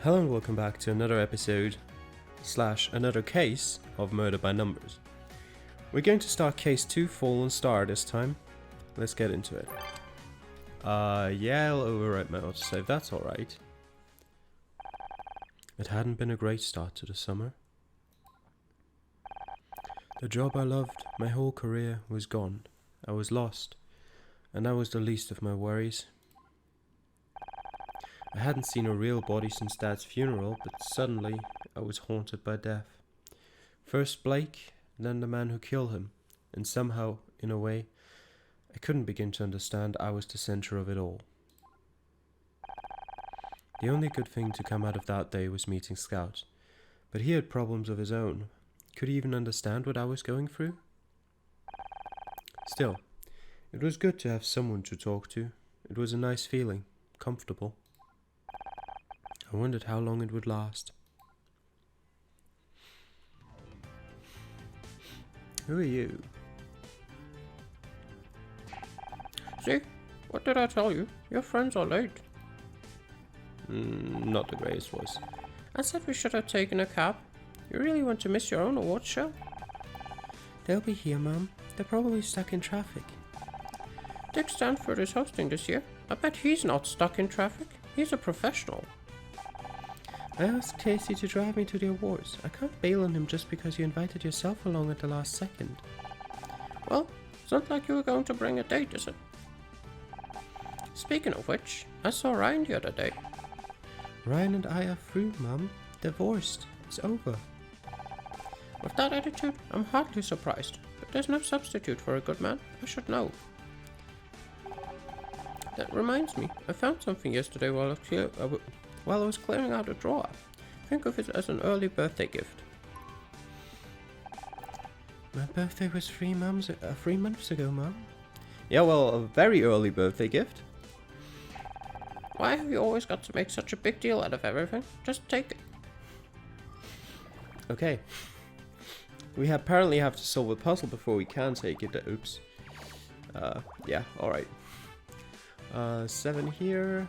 Hello and welcome back to another episode / another case of Murder by Numbers. We're going to start case 2 Fallen Star this time. Let's get into it. Yeah, I'll overwrite my autosave, that's alright. It hadn't been a great start to the summer. The job I loved, my whole career, was gone. I was lost, and that was the least of my worries. I hadn't seen a real body since Dad's funeral, but suddenly I was haunted by death. First Blake, then the man who killed him, and somehow, in a way, I couldn't begin to understand I was the center of it all. The only good thing to come out of that day was meeting Scout, but he had problems of his own. Could he even understand what I was going through? Still, it was good to have someone to talk to. It was a nice feeling, comfortable. I wondered how long it would last. Who are you? See? What did I tell you? Your friends are late. Not the greatest voice. I said we should have taken a cab. You really want to miss your own awards show? They'll be here, Mum. They're probably stuck in traffic. Dick Stanford is hosting this year. I bet he's not stuck in traffic. He's a professional. I asked Casey to drive me to the awards. I can't bail on him just because you invited yourself along at the last second. Well, it's not like you were going to bring a date, is it? Speaking of which, I saw Ryan the other day. Ryan and I are through, Mum. Divorced. It's over. With that attitude, I'm hardly surprised. But there's no substitute for a good man. I should know. That reminds me, I found something yesterday while I was clearing out a drawer. Think of it as an early birthday gift. My birthday was 3 months ago, Mum. Yeah, well, a very early birthday gift. Why have you always got to make such a big deal out of everything? Just take it. Okay. We apparently have to solve a puzzle before we can take it. Oops. Yeah, alright. 7 here.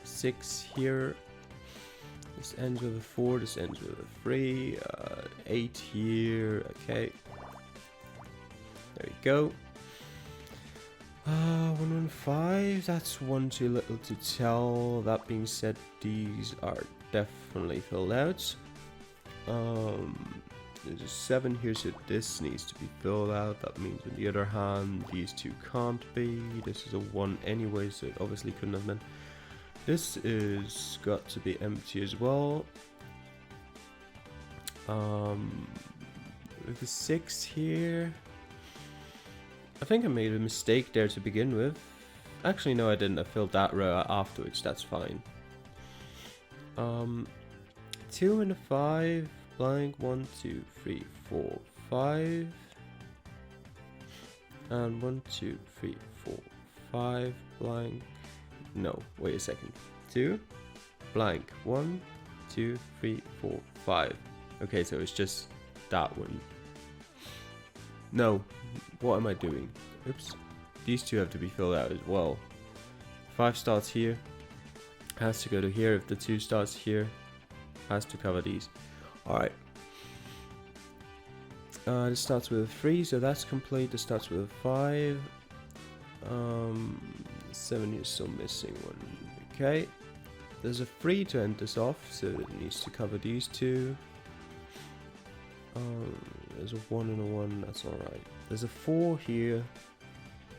6 here. This ends with a 4, this ends with a 3. 8 here. Okay. There we go. 115. That's one too little to tell. That being said, these are definitely filled out. There's a 7 here, so this needs to be filled out. That means, on the other hand, these two can't be. This is a 1 anyway, so it obviously couldn't have been. This is got to be empty as well. With the 6 here, I think I made a mistake there to begin with. Actually, no, I didn't. I filled that row afterwards. That's fine. 2 and a 5. Blank. 1, 2, 3, 4, 5. And 1, 2, 3, 4, 5. Blank. No, wait a second. 2. Blank. 1, 2, 3, 4, 5. Okay, so it's just that one. No. What am I doing? Oops. These two have to be filled out as well. 5 starts here. Has to go to here. If the 2 starts here, has to cover these. Alright. This starts with a 3, so that's complete. This starts with a 5. 7 is still missing one. Okay. There's a 3 to end this off, so it needs to cover these 2. There's a 1 and a 1, that's alright. There's a 4 here,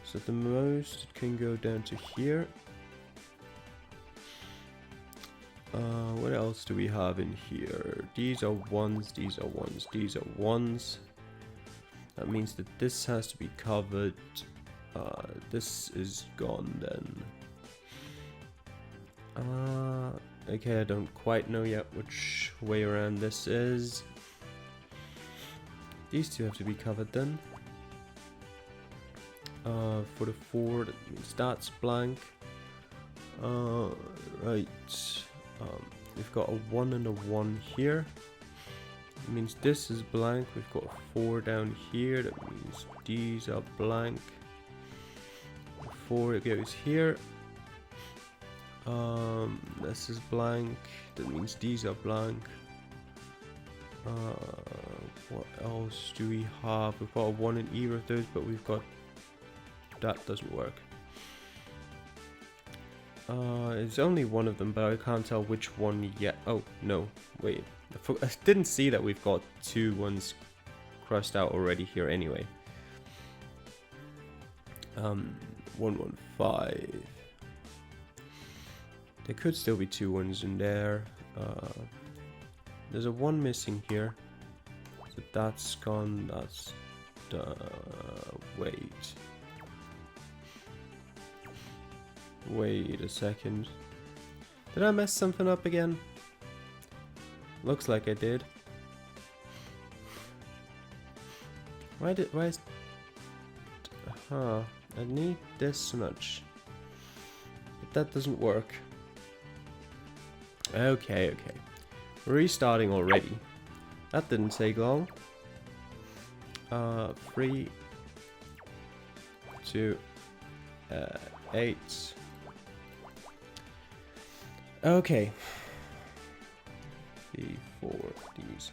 so at the most it can go down to here. What else do we have in here? These are 1s, these are 1s, these are 1s. That means that this has to be covered. This is gone then. Okay, I don't quite know yet which way around this is. These two have to be covered then. For the 4, that means that's blank. Right. We've got a 1 and a 1 here. That means this is blank. We've got a 4 down here. That means these are blank. 4 it goes here. This is blank. That means these are blank. What else do we have? We've got a 1 in either of those, but we've got... That doesn't work. It's only one of them, but I can't tell which one yet. Oh, no. Wait. I didn't see that we've got 2 ones crossed out already here anyway. 115. There could still be 2 ones in there. There's a 1 missing here. So that's gone. That's... wait. Wait a second. Did I mess something up again? Looks like I did. Why is... Huh. I need this much. But that doesn't work. Okay. Restarting already. That didn't take long. 3, 2, 8. Okay. Before these.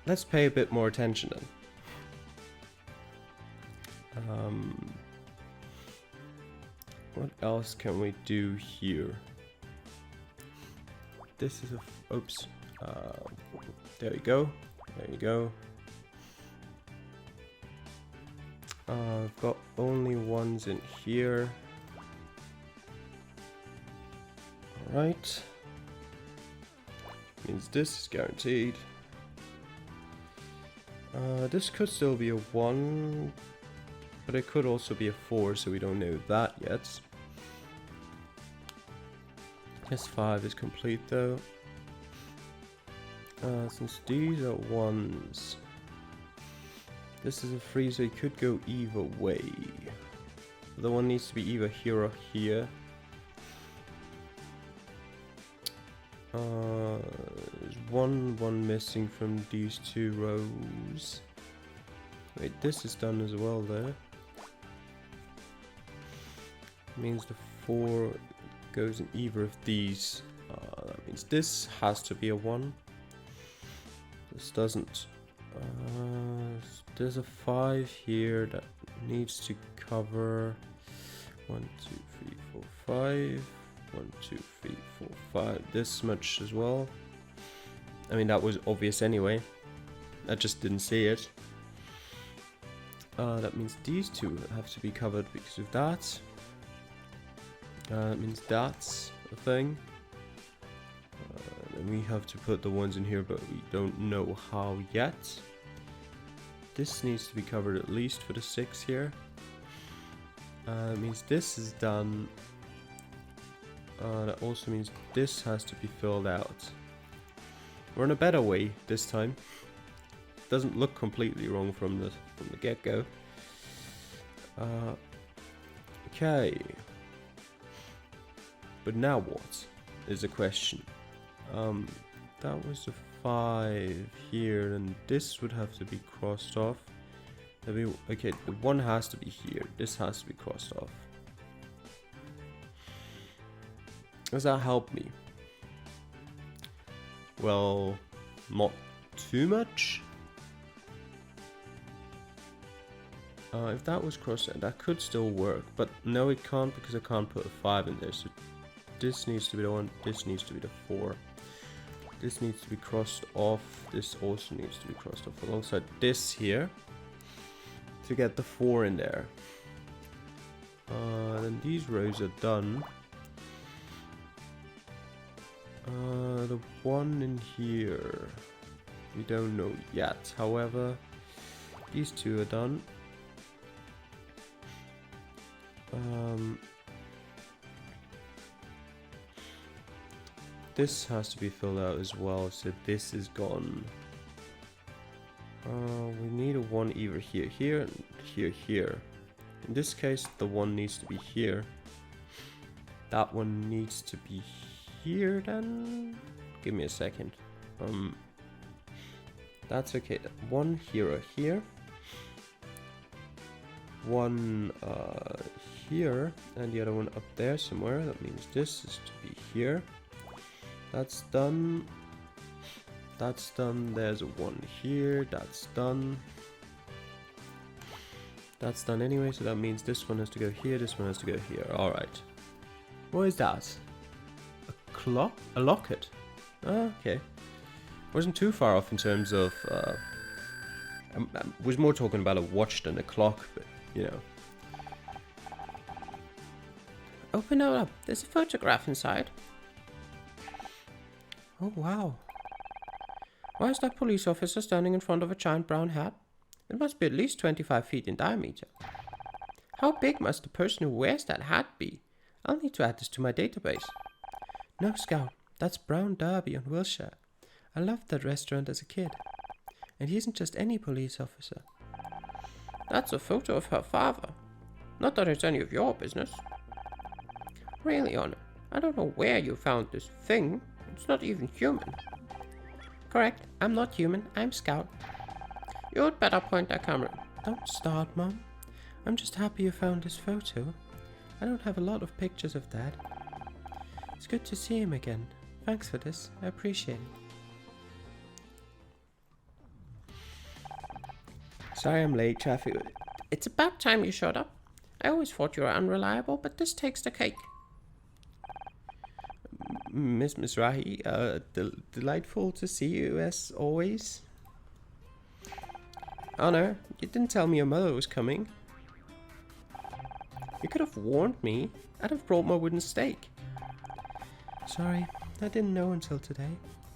Let's pay a bit more attention then. What else can we do here? This is a... Oops. There we go. There you go. I've got only ones in here. Alright. Means this is guaranteed. This could still be a 1, but it could also be a 4, so we don't know that yet. This 5 is complete though. Since these are 1s, this is a 3, so it could go either way. The one needs to be either here or here. There's one missing from these 2 rows. Wait, this is done as well there. Means the 4 goes in either of these. That means this has to be a 1. This doesn't. There's a 5 here that needs to cover 1, 2, 3, 4, 5. 1, 2, 3, 4, 5. This much as well. I mean, that was obvious anyway. I just didn't see it. That means these 2 have to be covered because of that. That means that's a thing. And we have to put the ones in here, but we don't know how yet. This needs to be covered at least for the 6 here. That means this is done. That also means this has to be filled out. We're in a better way this time. Doesn't look completely wrong from the get-go. Okay. But now what is the question? That was the 5 here, and this would have to be crossed off. Okay, the 1 has to be here. This has to be crossed off. Does that help me? Well, not too much. If that was crossed out, that could still work, but no, it can't because I can't put a 5 in there. So this needs to be the 1. This needs to be the 4. This needs to be crossed off. This also needs to be crossed off alongside this here to get the 4 in there. Then these rows are done. The 1 in here, we don't know yet. However, these 2 are done. This has to be filled out as well, so this is gone. We need a 1 either here, and here. In this case, the 1 needs to be here. That one needs to be here then. Give me a second. That's okay. 1 here or here. 1 here, and the other one up there somewhere. That means this is to be here. That's done. That's done. There's a one here. That's done. That's done anyway, so that means this one has to go here, this one has to go here. Alright. What is that? A clock? A locket? Oh, okay. Wasn't too far off in terms of... I was more talking about a watch than a clock, but, you know. Open it up. There's a photograph inside. Oh, wow. Why is that police officer standing in front of a giant brown hat? It must be at least 25 feet in diameter. How big must the person who wears that hat be? I'll need to add this to my database. No, Scout. That's Brown Derby on Wilshire. I loved that restaurant as a kid. And he isn't just any police officer. That's a photo of her father. Not that it's any of your business. Really, Honor, I don't know where you found this thing. It's not even human. Correct, I'm not human, I'm Scout. You'd better point that camera. Don't start, Mom. I'm just happy you found this photo. I don't have a lot of pictures of Dad. It's good to see him again. Thanks for this, I appreciate it. Sorry I'm late, traffic. It's about time you showed up. I always thought you were unreliable, but this takes the cake. Miss Mizrahi, delightful to see you as always. Honor, you didn't tell me your mother was coming. You could have warned me. I'd have brought my wooden stake. Sorry, I didn't know until today.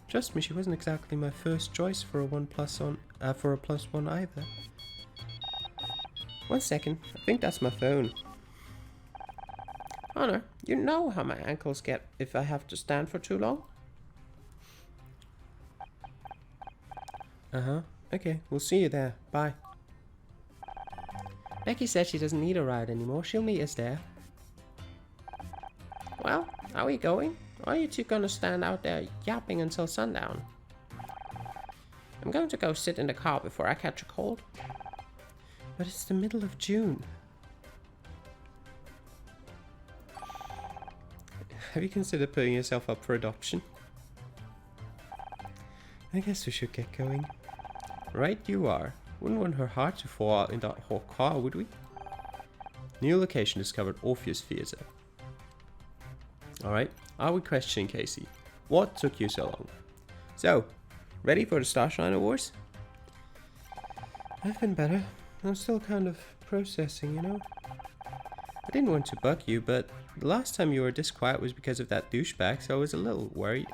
Trust me, she wasn't exactly my first choice for a +1 either. 1 second, I think that's my phone. Honor, you know how my ankles get if I have to stand for too long? Uh-huh. Okay, we'll see you there. Bye. Becky said she doesn't need a ride anymore. She'll meet us there. Well, are we going? Or are you two gonna stand out there yapping until sundown? I'm going to go sit in the car before I catch a cold. But it's the middle of June. Have you considered putting yourself up for adoption? I guess we should get going. Right you are. Wouldn't want her heart to fall out in that hot car, would we? New location discovered, Orpheus Theatre. Alright, are we questioning Casey? What took you so long? So, ready for the Starshine Awards? I've been better. I'm still kind of processing, you know? I didn't want to bug you, but the last time you were this quiet was because of that douchebag, so I was a little worried.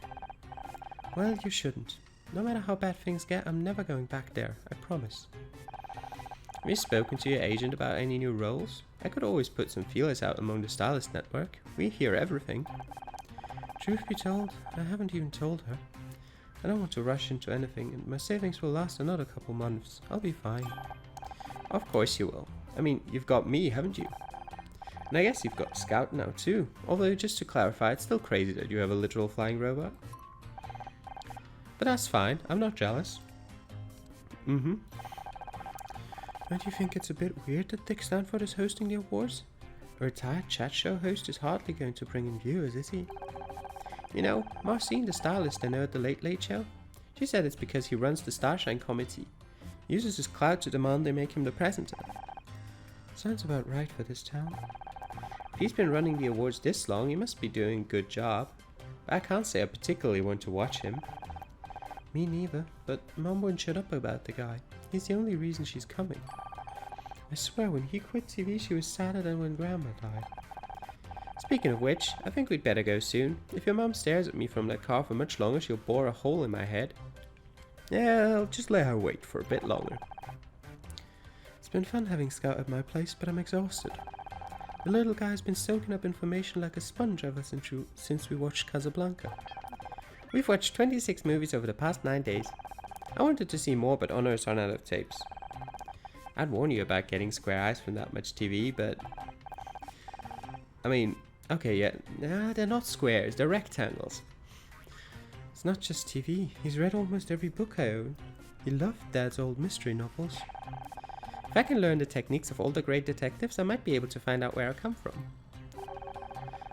Well, you shouldn't. No matter how bad things get, I'm never going back there, I promise. Have you spoken to your agent about any new roles? I could always put some feelers out among the stylist network. We hear everything. Truth be told, I haven't even told her. I don't want to rush into anything, and my savings will last another couple months. I'll be fine. Of course you will. I mean, you've got me, haven't you? And I guess you've got Scout now too. Although, just to clarify, it's still crazy that you have a literal flying robot. But that's fine, I'm not jealous. Mm-hmm. Don't you think it's a bit weird that Dick Stanford is hosting the awards? A retired chat show host is hardly going to bring in viewers, is he? You know, Marcine, the stylist I know at the Late Late Show, she said it's because he runs the Starshine Committee. He uses his clout to demand they make him the presenter. Sounds about right for this town. If he's been running the awards this long, he must be doing a good job. But I can't say I particularly want to watch him. Me neither, but Mom won't shut up about the guy. He's the only reason she's coming. I swear, when he quit TV, she was sadder than when Grandma died. Speaking of which, I think we'd better go soon. If your mom stares at me from that car for much longer, she'll bore a hole in my head. Yeah, I'll just let her wait for a bit longer. It's been fun having Scout at my place, but I'm exhausted. The little guy's been soaking up information like a sponge ever since we watched Casablanca. We've watched 26 movies over the past 9 days. I wanted to see more, but Honor's run out of tapes. I'd warn you about getting square eyes from that much TV, but... I mean, okay, yeah, nah, they're not squares, they're rectangles. It's not just TV, he's read almost every book I own. He loved Dad's old mystery novels. If I can learn the techniques of all the great detectives, I might be able to find out where I come from.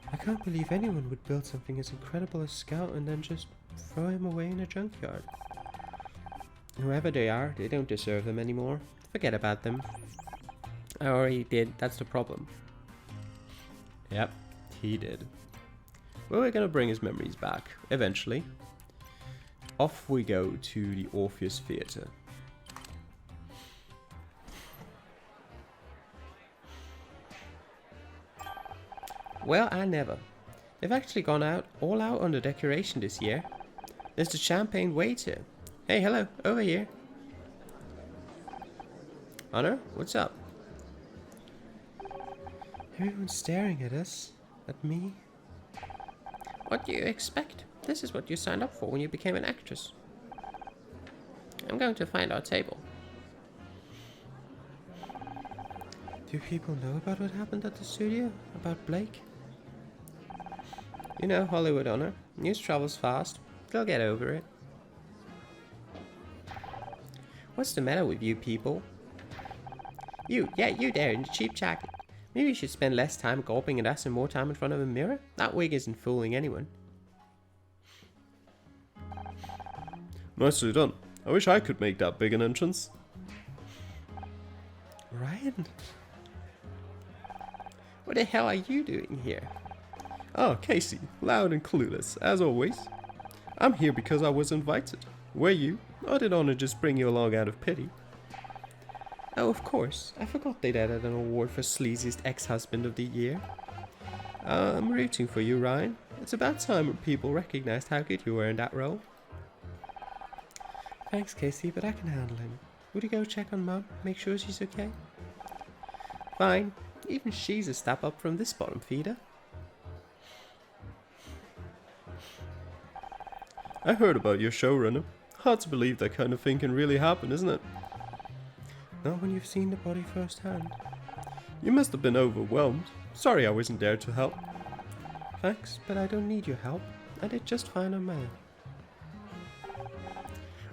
I can't believe anyone would build something as incredible as Scout and then just throw him away in a junkyard. Whoever they are, they don't deserve them anymore. Forget about them. I already did, that's the problem. Yep, he did. Well, we're gonna bring his memories back, eventually. Off we go to the Orpheus Theatre. Well, I never. They've actually gone all out on the decoration this year. There's the champagne waiter. Hey, hello, over here. Honor, what's up? Everyone's staring at us. At me. What do you expect? This is what you signed up for when you became an actress. I'm going to find our table. Do people know about what happened at the studio? About Blake? You know, Hollywood, Honor. News travels fast. They'll get over it. What's the matter with you people? You there in the cheap jacket. Maybe you should spend less time gulping at us and more time in front of a mirror? That wig isn't fooling anyone. Nicely done. I wish I could make that big an entrance. Ryan? What the hell are you doing here? Ah, Casey, loud and clueless, as always. I'm here because I was invited. Were you? Or did Honor just bring you along out of pity? Oh, of course. I forgot they'd added an award for sleaziest ex-husband of the year. I'm rooting for you, Ryan. It's about time people recognized how good you were in that role. Thanks, Casey, but I can handle him. Would you go check on Mum? Make sure she's okay? Fine. Even she's a step up from this bottom feeder. I heard about your showrunner. Hard to believe that kind of thing can really happen, isn't it? Not when you've seen the body firsthand. You must have been overwhelmed. Sorry I wasn't there to help. Thanks, but I don't need your help. I did just fine on my own.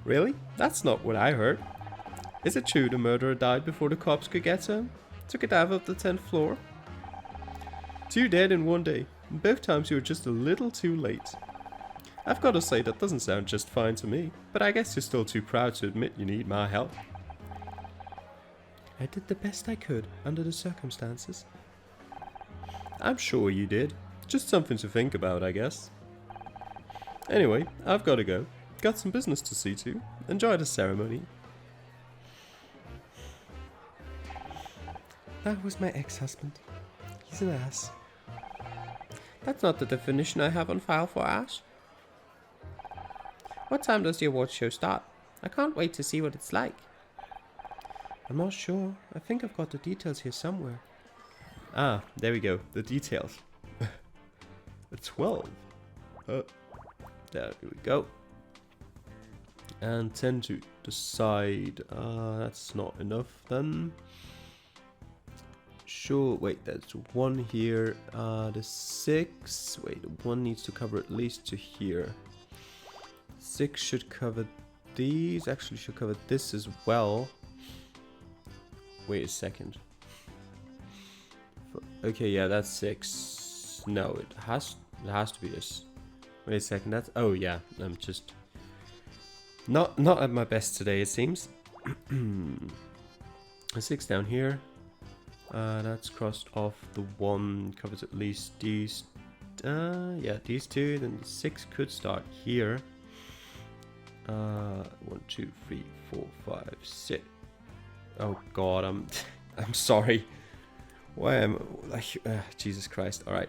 Really? That's not what I heard. Is it true the murderer died before the cops could get to him? Took a dive up the 10th floor? 2 dead in 1 day. And both times you were just a little too late. I've got to say that doesn't sound just fine to me, but I guess you're still too proud to admit you need my help. I did the best I could under the circumstances. I'm sure you did. Just something to think about, I guess. Anyway, I've got to go. Got some business to see to. Enjoy the ceremony. That was my ex-husband. He's an ass. That's not the definition I have on file for ass. What time does the awards show start? I can't wait to see what it's like. I'm not sure. I think I've got the details here somewhere. Ah, there we go. The details. 12. There we go. And 10 to the side. That's not enough then. Sure, wait, there's 1 here. The 6. Wait, 1 needs to cover at least to here. 6 should cover these. Actually, should cover this as well. Wait a second. Okay, yeah, that's 6. No, it has to be this. Wait a second. That's yeah. I'm just not at my best today. It seems. A 6 down here. That's crossed off. The 1 covers at least these. Yeah, these 2. Then the 6 could start here. 1, 2, 3, 4, 5, 6. Oh God, I'm sorry. Why am like Jesus Christ? All right.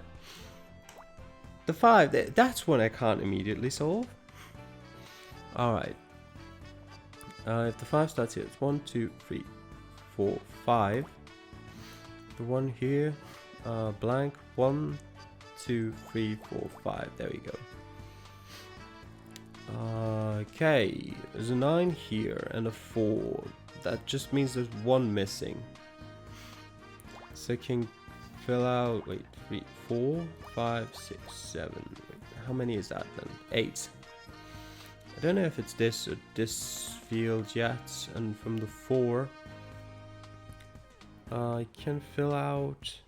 The 5. That's one I can't immediately solve. All right. If the 5 starts here, it's 1, 2, 3, 4, 5. The 1 here, blank. 1, 2, 3, 4, 5. There we go. Okay, there's a 9 here and a 4. That just means there's 1 missing. So I can fill out, wait, 3, 4, 5, 6, 7. Wait, how many is that then? 8. I don't know if it's this or this field yet. And from the 4, I can fill out...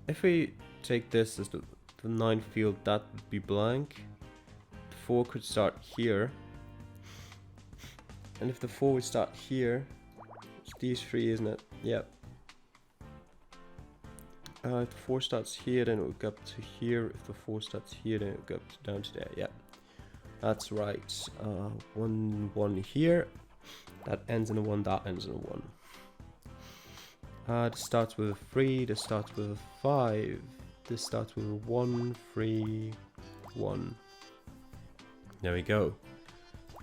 If we take this as the 9 field, that would be blank. The 4 could start here. And if the 4 would start here, it's these 3, isn't it? Yep. If the 4 starts here, then it would go up to here. If the 4 starts here, then it would go up down to there. Yep. That's right. 1, 1 here. That ends in a 1, that ends in a 1. This starts with a 3, this starts with a 5. This starts with a 1, 3, 1. There we go.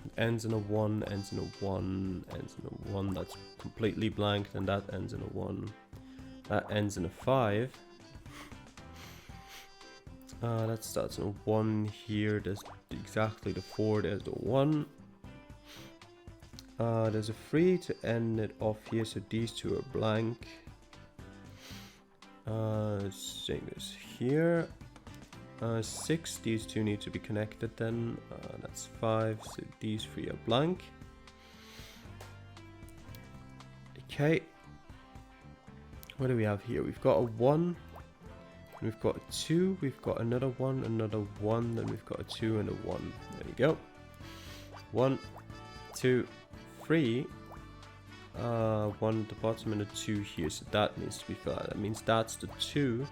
It ends in a 1, ends in a 1, ends in a 1. That's completely blank, and that ends in a 1. That ends in a 5. That starts in a 1 here. There's exactly the 4, there's the 1. There's a 3 to end it off here, so these 2 are blank. Same as here. 6, these 2 need to be connected then. That's 5, so these 3 are blank. Okay. What do we have here? We've got a 1. We've got a 2. We've got another 1, another 1. Then we've got a 2 and a 1. There we go. 1, 2, 3. 1 at the bottom and a 2 here, so that needs to be filled out. That means that's the 2.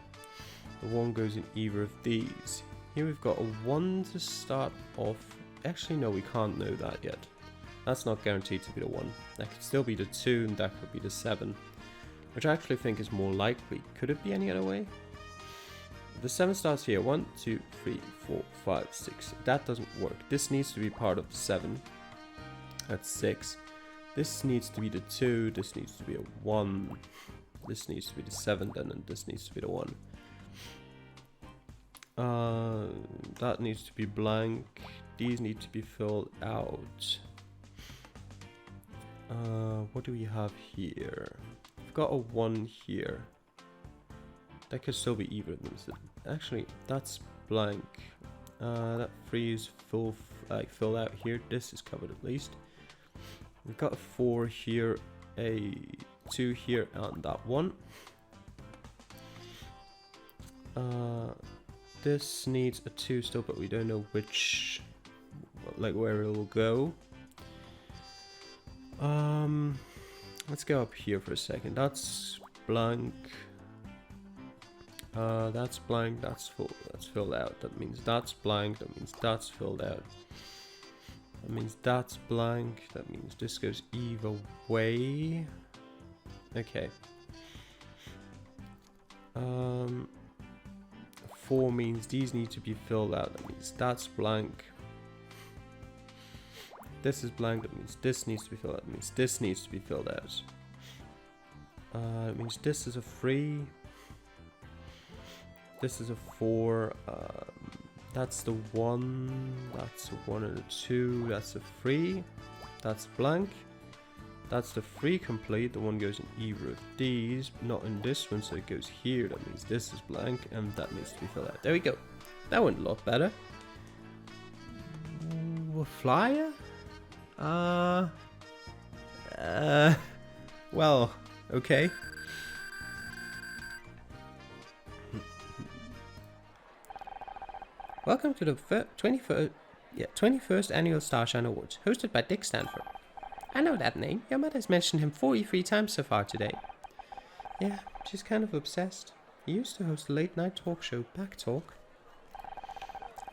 The 1 goes in either of these. Here we've got a 1 to start off. Actually, no, we can't know that yet. That's not guaranteed to be the 1. That could still be the 2, and that could be the 7. Which I actually think is more likely. Could it be any other way? The 7 starts here. 1, 2, 3, 4, 5, 6. That doesn't work. This needs to be part of the 7. That's 6. This needs to be the 2, this needs to be a 1, this needs to be the 7 then, and this needs to be the 1. That needs to be blank, these need to be filled out. What do we have here? We've got a 1 here. That could still be either of them. So actually, that's blank. That 3 is filled out here, this is covered at least. We've got a 4 here, a 2 here, and that 1. This needs a 2 still, but we don't know which, like where it will go. Let's go up here for a second. That's blank. That's blank. That's full. That's filled out. That means that's blank. That means that's filled out. That means that's blank. That means this goes either way. Okay. 4 means these need to be filled out. That means that's blank. This is blank. That means this needs to be filled out. That means this needs to be filled out. It means this is a 3. This is a 4. That's the 1. That's a 1 and a 2. That's a 3. That's blank. That's the 3 complete. The 1 goes in either of these, not in this one, so it goes here. That means this is blank, and that needs to be filled out. There we go. That went a lot better. A flyer? Well, okay. Welcome to the 21st Annual Starshine Awards, hosted by Dick Stanford. I know that name. Your mother's mentioned him 43 times so far today. Yeah, she's kind of obsessed. He used to host a late-night talk show, Back Talk.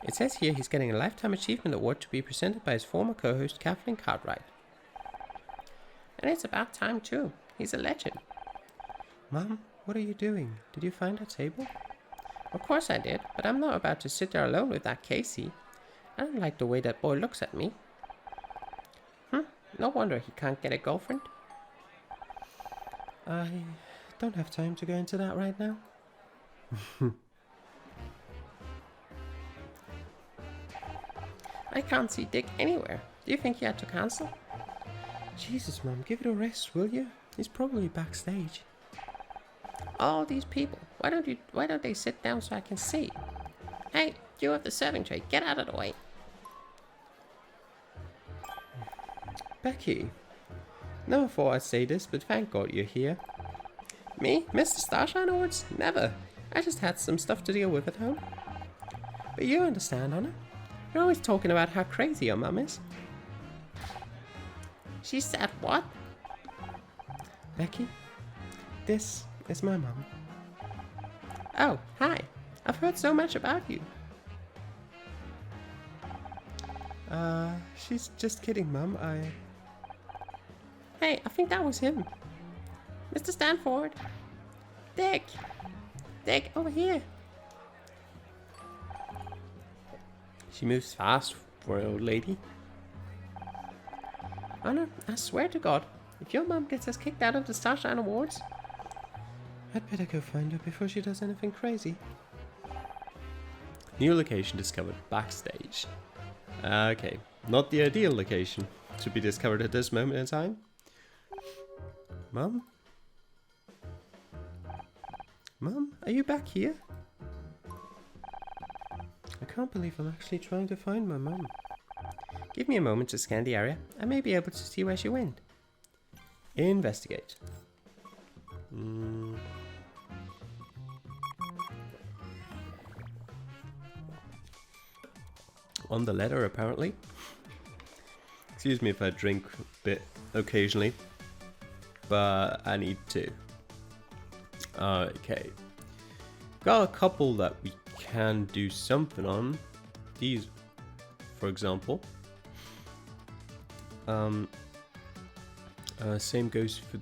It says here he's getting a Lifetime Achievement Award to be presented by his former co-host, Kathleen Cartwright. And it's about time, too. He's a legend. Mom, what are you doing? Did you find a table? Of course I did, but I'm not about to sit there alone with that Casey. I don't like the way that boy looks at me. No wonder he can't get a girlfriend. I don't have time to go into that right now. I can't see Dick anywhere. Do you think he had to cancel? Jesus, Mom, give it a rest, will you? He's probably backstage. All these people. Why don't they sit down so I can see? Hey, you have the serving tray. Get out of the way. Becky, Never thought I'd say this, but thank God you're here. Me? Mr. Starshine Awards? Never. I just had some stuff to deal with at home. But you understand, Honor. You're always talking about how crazy your mum is. She said what? Becky, this is my mum. Oh, hi. I've heard so much about you. She's just kidding, Mum. Hey, I think that was him. Mr. Stanford. Dick. Dick, over here. She moves fast for an old lady. Honor, I swear to God, if your mum gets us kicked out of the Starshine Awards, I'd better go find her before she does anything crazy. New location discovered backstage. Okay, not the ideal location to be discovered at this moment in time. Mum? Mum, are you back here? I can't believe I'm actually trying to find my mum. Give me a moment to scan the area. I may be able to see where she went. Investigate. On the letter, apparently. Excuse me if I drink a bit occasionally, but I need to. Okay. Got a couple that we can do something on. These, for example. Same goes for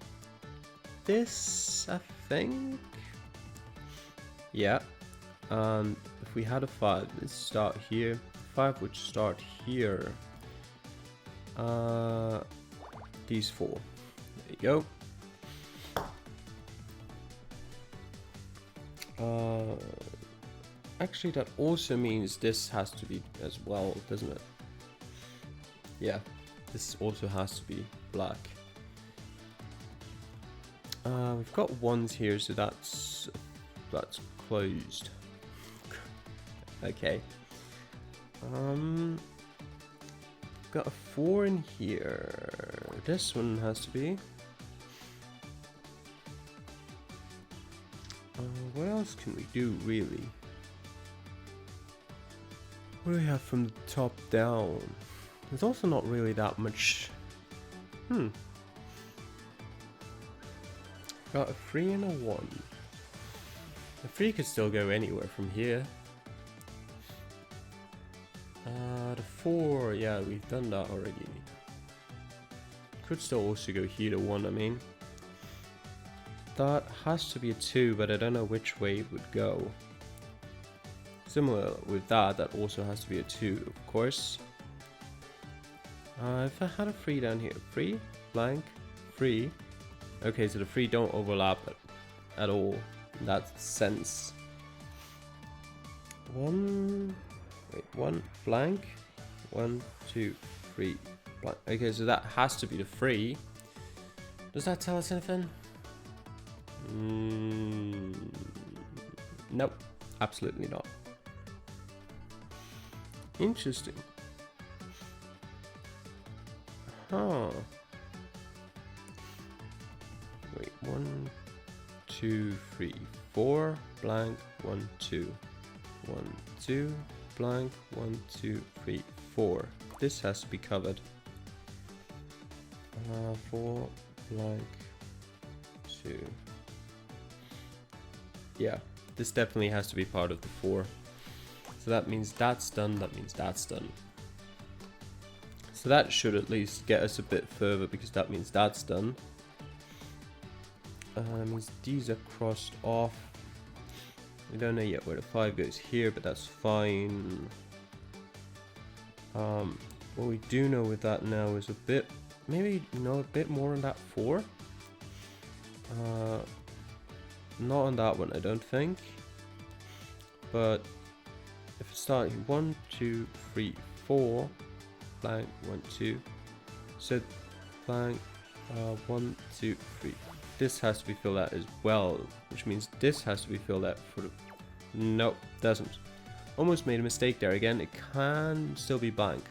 this, I think. Yeah. If we had a 5, let's start here. 5 would start here. These 4. There you go. Actually, that also means this has to be as well, doesn't it? Yeah, this also has to be black. We've got 1s here, so that's closed. Okay. Got a 4 in here. This one has to be. What else can we do, really? What do we have from the top down? There's also not really that much. Got a 3 and a 1. The 3 could still go anywhere from here. The 4, yeah, we've done that already. Could still also go here to 1, I mean. That has to be a 2, but I don't know which way it would go. Similar with that also has to be a 2, of course. If I had a 3 down here, 3, blank, 3. Okay, so the 3 don't overlap at all in that sense. 1, blank, 1, 2, 3, blank. Okay, so that has to be the 3. Does that tell us anything? Nope, absolutely not. Interesting. Huh. Wait, 1, 2, 3, 4, blank, 1, 2, 1, 2, blank, 1, 2, 3, 4. This has to be covered. 4, blank, 2. Yeah, this definitely has to be part of the 4. So that means that's done, that means that's done. So that should at least get us a bit further, because that means that's done. Means these are crossed off. We don't know yet where the 5 goes here, but that's fine. What we do know with that now is a bit, maybe know a bit more on that 4. Not on that one, I don't think. But if it's starting 1, 2, 3, 4, blank, 1, 2, so blank, 1, 2, 3. This has to be filled out as well, which means this has to be filled out for the. Nope, doesn't. Almost made a mistake there again. It can still be blank.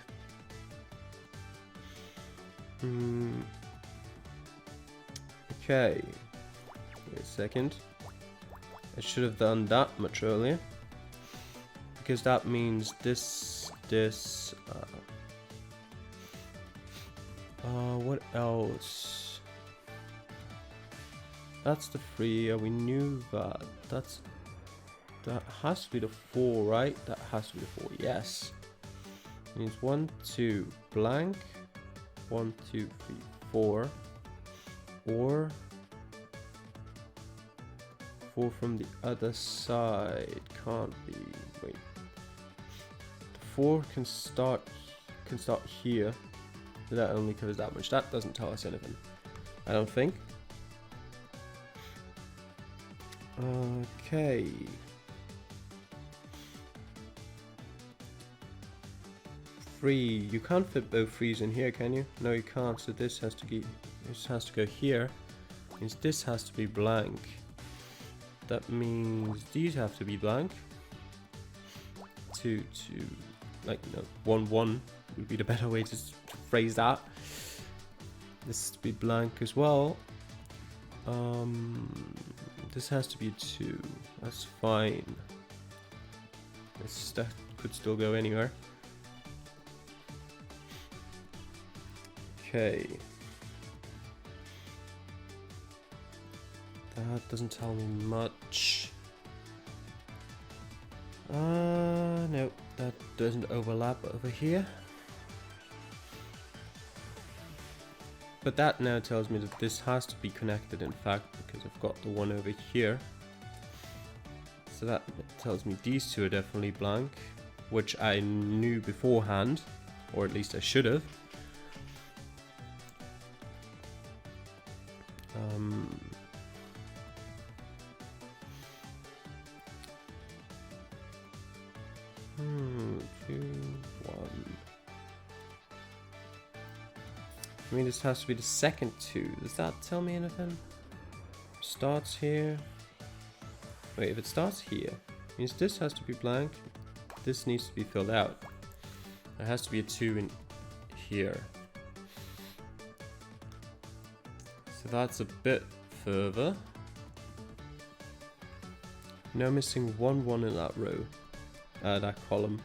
Okay. Wait a second. I should have done that much earlier. Because that means this, what else? That's the 3, we knew that. That has to be the 4, right? That has to be the 4, yes. Means 1, 2, blank. 1, 2, 3, 4. Or 4 from the other side. Can't be. Wait. The 4 can start here. But that only covers that much. That doesn't tell us anything, I don't think. Okay. Three. You can't fit both 3s in here, can you? No, you can't. So this has to go here. Means this has to be blank. That means these have to be blank. 2, 2, like no, 1, 1 would be the better way to phrase that. This has to be blank as well. This has to be 2. That's fine. That could still go anywhere. Okay. That doesn't tell me much. No, that doesn't overlap over here. But that now tells me that this has to be connected, in fact, because I've got the one over here. So that tells me these 2 are definitely blank, which I knew beforehand, or at least I should have. I mean, this has to be the second 2. Does that tell me anything? Starts here. Wait, if it starts here, means this has to be blank. This needs to be filled out. There has to be a 2 in here. So that's a bit further. Now missing 1, 1 in that row, that column.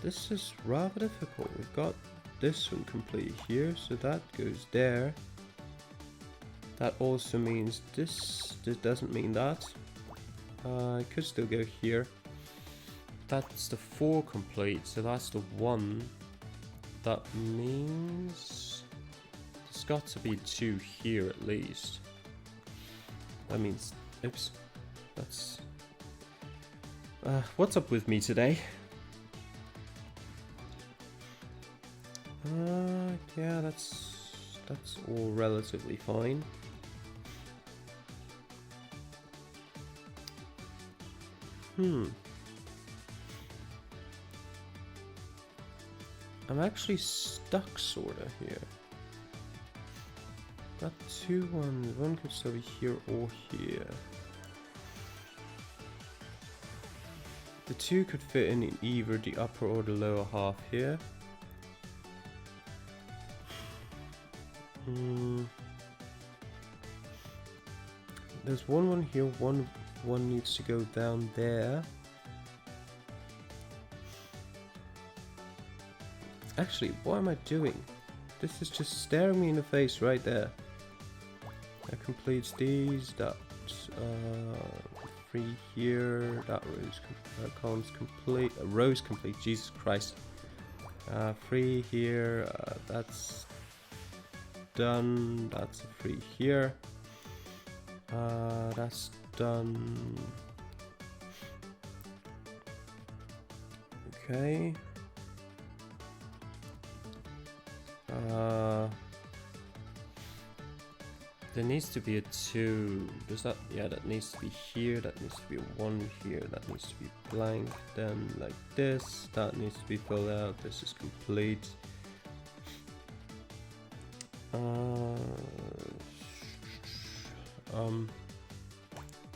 This is rather difficult. We've got this one complete here, so that goes there. That also means this doesn't mean that. It could still go here. That's the 4 complete, so that's the 1. That means there's got to be 2 here at least. That means, oops, that's, what's up with me today? Yeah, that's all relatively fine. I'm actually stuck sorta here. Got 2 ones. One could still be here or here. The 2 could fit in either the upper or the lower half here. There's one here, one needs to go down there. Actually, what am I doing? This is just staring me in the face right there. That completes these, that's 3 here, that column's complete, row's complete, Jesus Christ. 3 here, that's done, that's a 3 here. That's done. Okay. There needs to be a 2. Does that? Yeah, that needs to be here. That needs to be a 1 here. That needs to be blank. Then like this. That needs to be filled out. This is complete.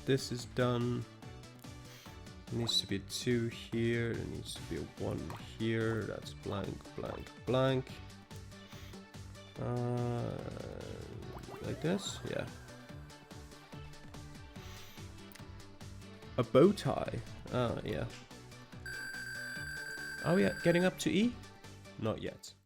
This is done. There needs to be a 2 here. There needs to be a 1 here. That's blank, blank, blank. Like this? Yeah. A bow tie. Yeah. Oh yeah, getting up to E? Not yet.